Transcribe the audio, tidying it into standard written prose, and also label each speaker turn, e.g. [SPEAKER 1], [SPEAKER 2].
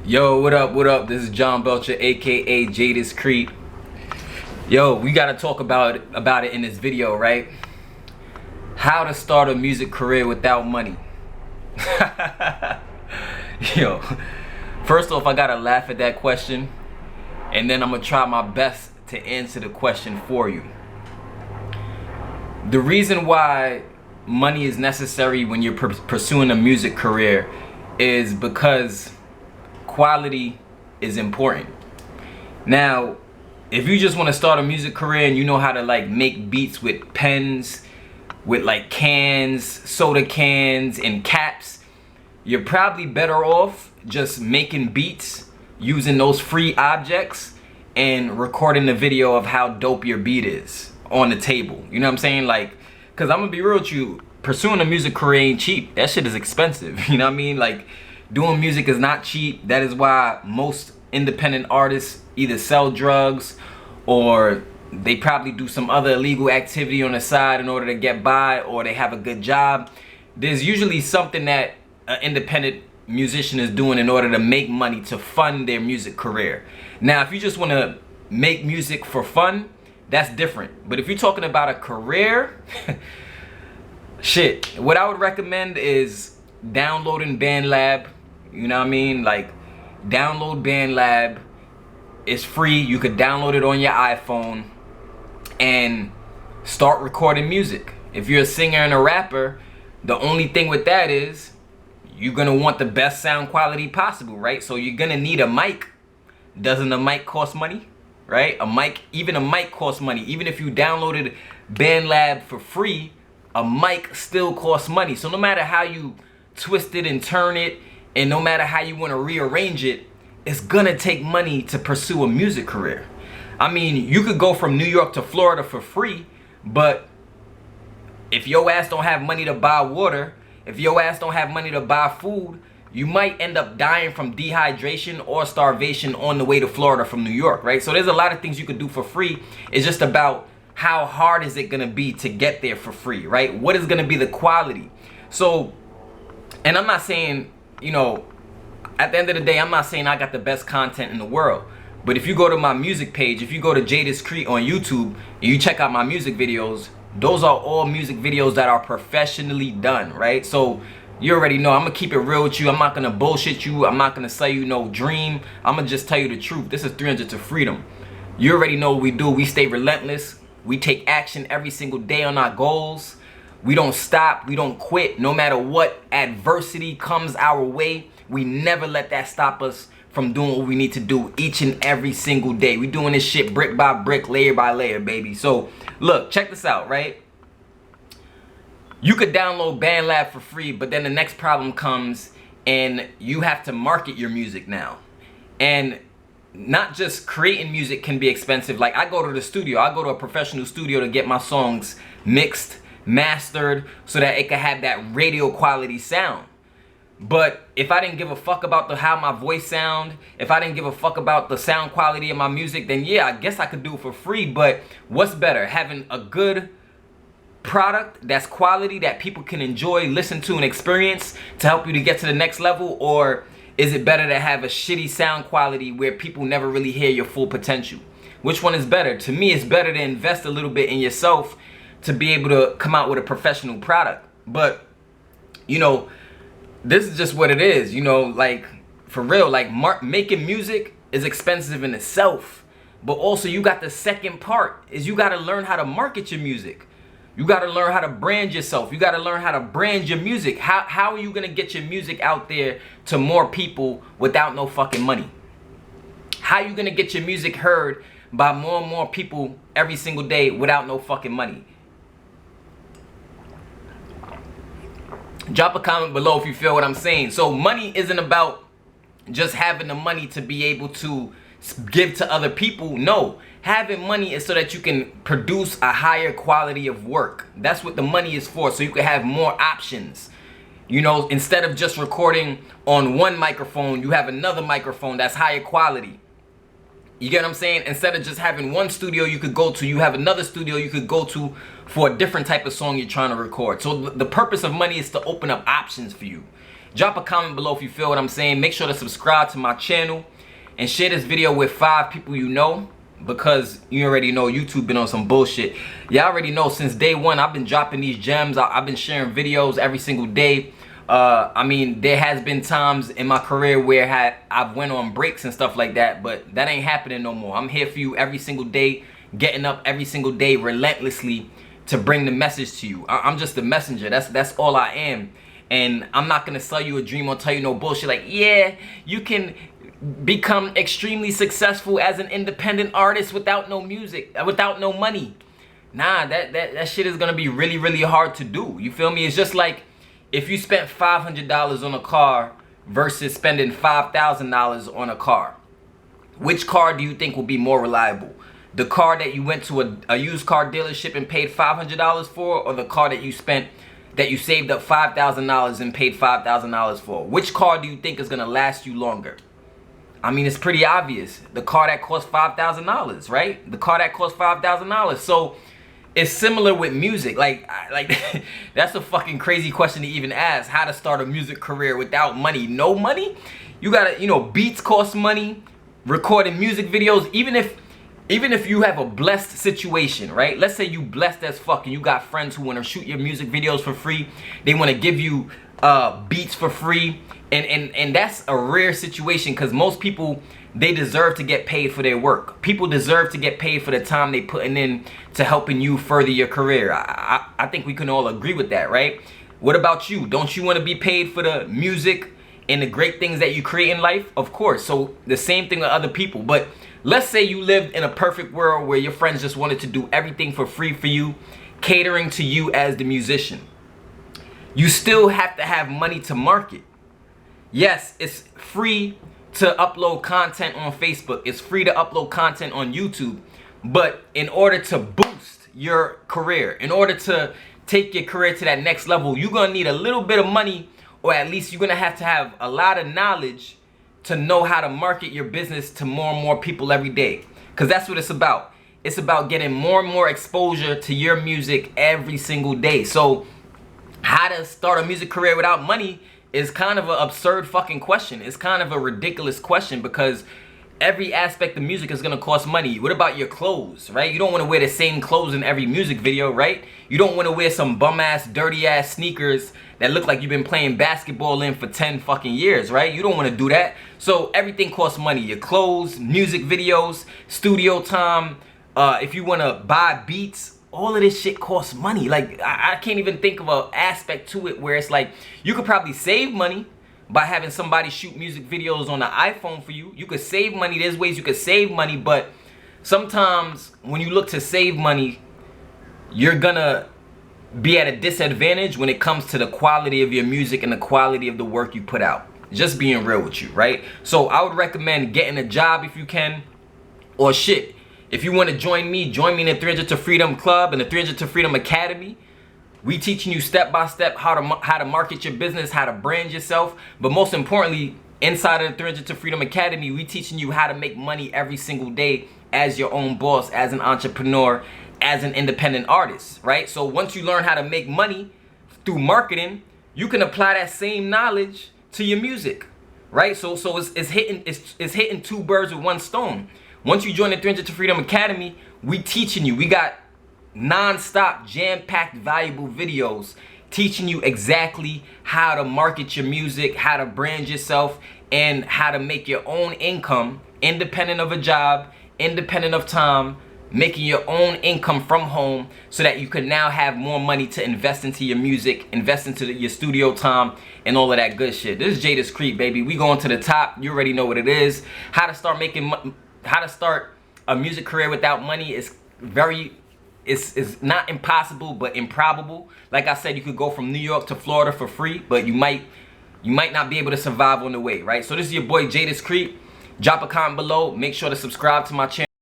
[SPEAKER 1] Yo, what up, what up? This is Jon Belcher, aka Jadis Creek. Yo, we gotta talk about it in this video, right? How to start a music career without money. Yo, first off, I gotta laugh at that question, and then I'm gonna try my best to answer the question for you. The reason why money is necessary when you're pursuing a music career is because quality is important. Now, if you just want to start a music career and you know how to like make beats with pens, with like cans, soda cans, and caps, you're probably better off just making beats using those free objects and recording the video of how dope your beat is on the table. You know what I'm saying? Like, cause I'm gonna be real with you, pursuing a music career ain't cheap. That shit is expensive. You know what I mean? Like, doing music is not cheap. That is why most independent artists either sell drugs or they probably do some other illegal activity on the side in order to get by, or they have a good job. There's usually something that an independent musician is doing in order to make money to fund their music career. Now, if you just want to make music for fun, that's different. But if you're talking about a career, shit, what I would recommend is downloading BandLab. You know what I mean? Like, download BandLab. It's free. You could download it on your iPhone and start recording music. If you're a singer and a rapper, the only thing with that is you're gonna want the best sound quality possible, right? So you're gonna need a mic. Doesn't a mic cost money? Right? Even a mic costs money. Even if you downloaded BandLab for free, a mic still costs money. So no matter how you twist it and turn it, and no matter how you want to rearrange it, it's gonna take money to pursue a music career. I mean, you could go from New York to Florida for free, but if your ass don't have money to buy water, if your ass don't have money to buy food, you might end up dying from dehydration or starvation on the way to Florida from New York, right? So there's a lot of things you could do for free. It's just about how hard is it gonna be to get there for free, right? What is gonna be the quality? So, and I'm not saying, you know, at the end of the day, I'm not saying I got the best content in the world. But if you go to my music page, if you go to Jadis Creek on YouTube and you check out my music videos, those are all music videos that are professionally done, right? So you already know, I'm gonna keep it real with you. I'm not gonna bullshit you. I'm not gonna sell you no dream. I'm gonna just tell you the truth. This is 300 to freedom. You already know what we do. We stay relentless. We take action every single day on our goals. We don't stop. We don't quit. No matter what adversity comes our way, we never let that stop us from doing what we need to do each and every single day. We doing this shit brick by brick, layer by layer, baby. So look, check this out, right? You could download BandLab for free, but then the next problem comes and you have to market your music now. And not just creating music can be expensive. Like, I go to the studio, I go to a professional studio to get my songs mixed, mastered, so that it can have that radio quality sound. But if I didn't give a fuck about how my voice sound, if I didn't give a fuck about the sound quality of my music, then yeah, I guess I could do it for free. But what's better, having a good product that's quality that people can enjoy, listen to, and experience to help you to get to the next level? Or is it better to have a shitty sound quality where people never really hear your full potential? Which one is better? To me, it's better to invest a little bit in yourself to be able to come out with a professional product. But, you know, this is just what it is, you know, like, for real, like, making music is expensive in itself. But also, you got the second part, is you got to learn how to market your music. You got to learn how to brand yourself. You got to learn how to brand your music. How are you going to get your music out there to more people without no fucking money? How are you going to get your music heard by more and more people every single day without no fucking money? Drop a comment below if you feel what I'm saying. So money isn't about just having the money to be able to give to other people. No, having money is so that you can produce a higher quality of work. That's what the money is for, so you can have more options. You know, instead of just recording on one microphone, you have another microphone that's higher quality. You get what I'm saying? Instead of just having one studio you could go to, you have another studio you could go to for a different type of song you're trying to record. So the purpose of money is to open up options for you. Drop a comment below if you feel what I'm saying. Make sure to subscribe to my channel and share this video with 5 people you know, because you already know YouTube been on some bullshit. Y'all already know since day one I've been dropping these gems. I've been sharing videos every single day. I mean, there has been times in my career where I've went on breaks and stuff like that, but that ain't happening no more. I'm here for you every single day, getting up every single day relentlessly to bring the message to you. I'm just a messenger. That's all I am. And I'm not gonna sell you a dream or tell you no bullshit like, yeah, you can become extremely successful as an independent artist without no music, without no money. Nah, that shit is gonna be really, really hard to do. You feel me? It's just like if you spent $500 on a car versus spending $5,000 on a car. Which car do you think will be more reliable? The car that you went to a used car dealership and paid $500 for, or the car that you saved up $5,000 and paid $5,000 for? Which car do you think is gonna last you longer? I mean, it's pretty obvious. The car that cost $5,000, right? The car that cost $5,000. So it's similar with music. Like that's a fucking crazy question to even ask. How to start a music career without money? No money? You gotta, you know, beats cost money. Recording music videos, even if you have a blessed situation, right? Let's say you blessed as fuck and you got friends who want to shoot your music videos for free. They want to give you beats for free. And that's a rare situation, because most people, they deserve to get paid for their work. People deserve to get paid for the time they putting in to helping you further your career. I think we can all agree with that, right? What about you? Don't you want to be paid for the music and the great things that you create in life? Of course. So the same thing with other people. But let's say you lived in a perfect world where your friends just wanted to do everything for free for you, catering to you as the musician. You still have to have money to market. Yes, it's free to upload content on Facebook. It's free to upload content on YouTube. But in order to boost your career, in order to take your career to that next level, you're going to need a little bit of money, or at least you're going to have a lot of knowledge to know how to market your business to more and more people every day. Because that's what it's about. It's about getting more and more exposure to your music every single day. So how to start a music career without money is kind of an absurd fucking question. It's kind of a ridiculous question, because every aspect of music is gonna cost money. What about your clothes, right? You don't want to wear the same clothes in every music video, right? You don't want to wear some bum ass, dirty ass sneakers that look like you've been playing basketball in for 10 fucking years, right? You don't want to do that. So everything costs money. Your clothes, music videos, studio time, if you want to buy beats, all of this shit costs money. Like, I can't even think of an aspect to it where it's like, you could probably save money by having somebody shoot music videos on the iPhone for you. You could save money. There's ways you could save money, but sometimes when you look to save money, you're gonna be at a disadvantage when it comes to the quality of your music and the quality of the work you put out. Just being real with you, right? So I would recommend getting a job if you can, or shit, if you want to join me in the 300 to Freedom Club and the 300 to Freedom Academy. We teaching you step by step how to market your business, how to brand yourself, but most importantly, inside of the 300 to Freedom Academy, we teaching you how to make money every single day as your own boss, as an entrepreneur, as an independent artist, right? So once you learn how to make money through marketing, you can apply that same knowledge to your music, right? So it's hitting 2 birds with 1 stone. Once you join the 300 to Freedom Academy, we teaching you. We got non-stop, jam-packed, valuable videos teaching you exactly how to market your music, how to brand yourself, and how to make your own income, independent of a job, independent of time, making your own income from home, so that you can now have more money to invest into your music, invest into your studio time, and all of that good shit. This is Jada's Creep, baby. We going to the top. You already know what it is. How to start a music career without money is it's not impossible, but improbable. Like I said, you could go from New York to Florida for free, but you might not be able to survive on the way, right? So this is your boy Jada's Creep. Drop a comment below. Make sure to subscribe to my channel.